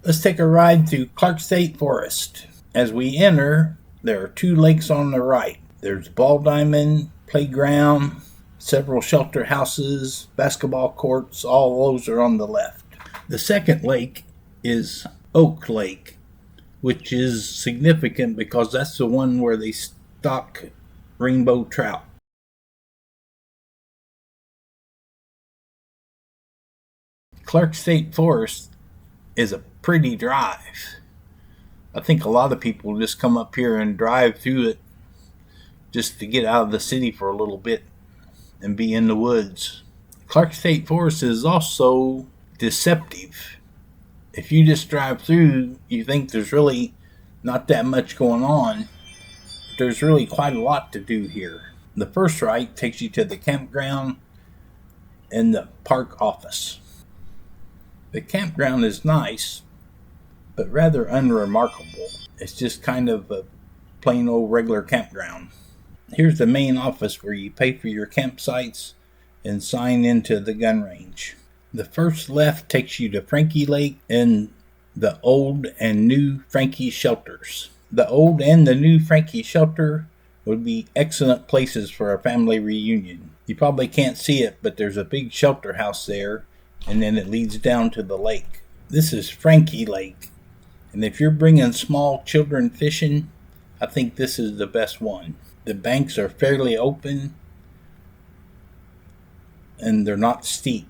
Let's take a ride through Clark State Forest. As we enter, there are two lakes on the right. There's Ball Diamond, Playground, several shelter houses, basketball courts, all those are on the left. The second lake is Oak Lake, which is significant because that's the one where they stock rainbow trout. Clark State Forest is a pretty drive. I think a lot of people just come up here and drive through it just to get out of the city for a little bit and be in the woods. Clark State Forest is also deceptive. If you just drive through, you think there's really not that much going on. There's really quite a lot to do here. The first right takes you to the campground and the park office. The campground is nice, but rather unremarkable. It's just kind of a plain old regular campground. Here's the main office where you pay for your campsites and sign into the gun range. The first left takes you to Frankie Lake and the old and new Frankie shelters. The old and the new Frankie shelter would be excellent places for a family reunion. You probably can't see it, but there's a big shelter house there, and then it leads down to the lake. This is Frankie Lake, and if you're bringing small children fishing, I think this is the best one. The banks are fairly open, and they're not steep.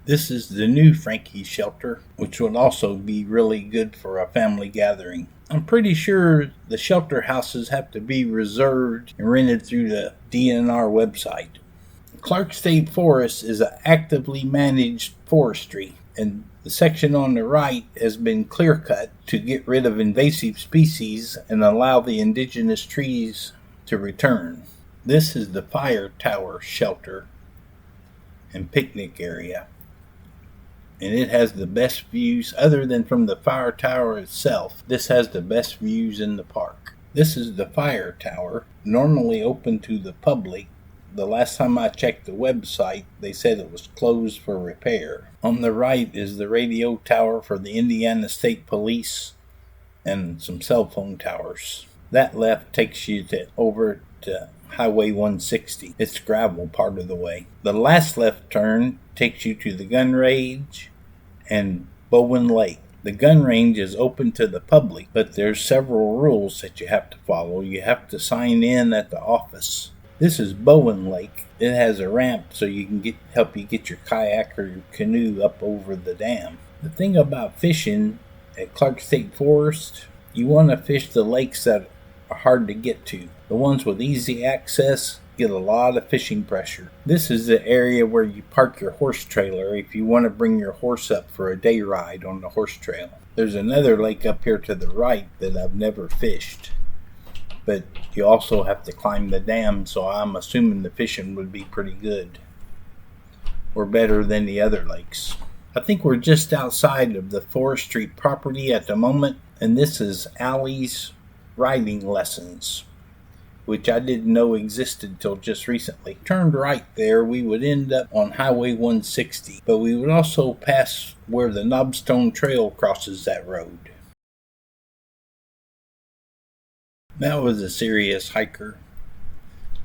This is the new Frankie shelter, which would also be really good for a family gathering. I'm pretty sure the shelter houses have to be reserved and rented through the DNR website. Clark State Forest is an actively managed forestry, and the section on the right has been clear cut to get rid of invasive species and allow the indigenous trees to return. This is the fire tower shelter and picnic area, and it has the best views other than from the fire tower itself. This has the best views in the park. This is the fire tower, normally open to the public. The last time I checked the website, they said it was closed for repair. On the right is the radio tower for the Indiana State Police and some cell phone towers. That left takes you over to Highway 160. It's gravel part of the way. The last left turn takes you to the gun range and Bowen Lake. The gun range is open to the public, but there's several rules that you have to follow. You have to sign in at the office. This is Bowen Lake. It has a ramp so you can help you get your kayak or your canoe up over the dam. The thing about fishing at Clark State Forest, you want to fish the lakes that are hard to get to. The ones with easy access get a lot of fishing pressure. This is the area where you park your horse trailer if you want to bring your horse up for a day ride on the horse trail. There's another lake up here to the right that I've never fished, but you also have to climb the dam, so I'm assuming the fishing would be pretty good, or better than the other lakes. I think we're just outside of the forestry property at the moment, and this is Allie's riding lessons, which I didn't know existed till just recently. Turned right there, we would end up on Highway 160, but we would also pass where the Knobstone Trail crosses that road. That was a serious hiker.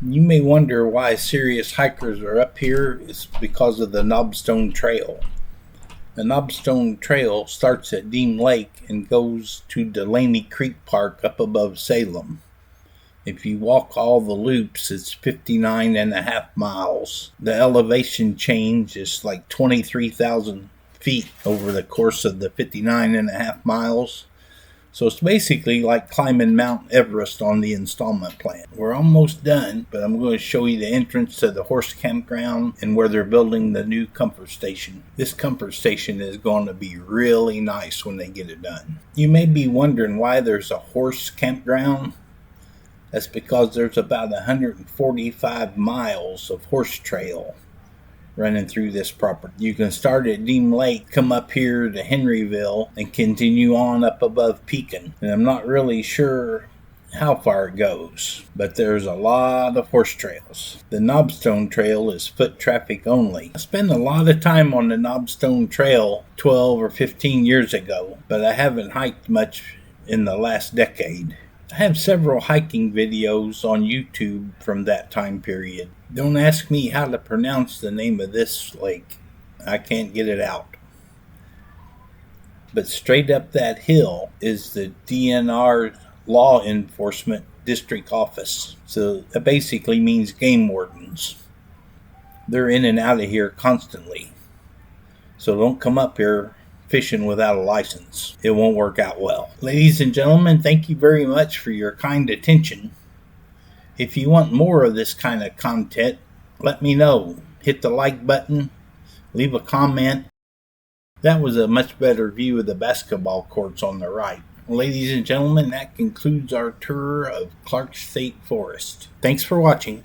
You may wonder why serious hikers are up here. It's because of the Knobstone Trail. The Knobstone Trail starts at Deem Lake and goes to Delaney Creek Park up above Salem. If you walk all the loops, it's 59.5 miles. The elevation change is like 23,000 feet over the course of the 59.5 miles. So it's basically like climbing Mount Everest on the installment plan. We're almost done, but I'm going to show you the entrance to the horse campground and where they're building the new comfort station. This comfort station is going to be really nice when they get it done. You may be wondering why there's a horse campground. That's because there's about 145 miles of horse trail running through this property. You can start at Deem Lake, come up here to Henryville, and continue on up above Pekin. And I'm not really sure how far it goes, but there's a lot of horse trails. The Knobstone Trail is foot traffic only. I spent a lot of time on the Knobstone Trail 12 or 15 years ago, but I haven't hiked much in the last decade. I have several hiking videos on YouTube from that time period. Don't ask me how to pronounce the name of this lake. I can't get it out. But straight up that hill is the DNR Law Enforcement District Office. So that basically means game wardens. They're in and out of here constantly. So don't come up here fishing without a license. It won't work out well. Ladies and gentlemen, thank you very much for your kind attention. If you want more of this kind of content, let me know. Hit the like button, leave a comment. That was a much better view of the basketball courts on the right. Ladies and gentlemen, that concludes our tour of Clark State Forest. Thanks for watching.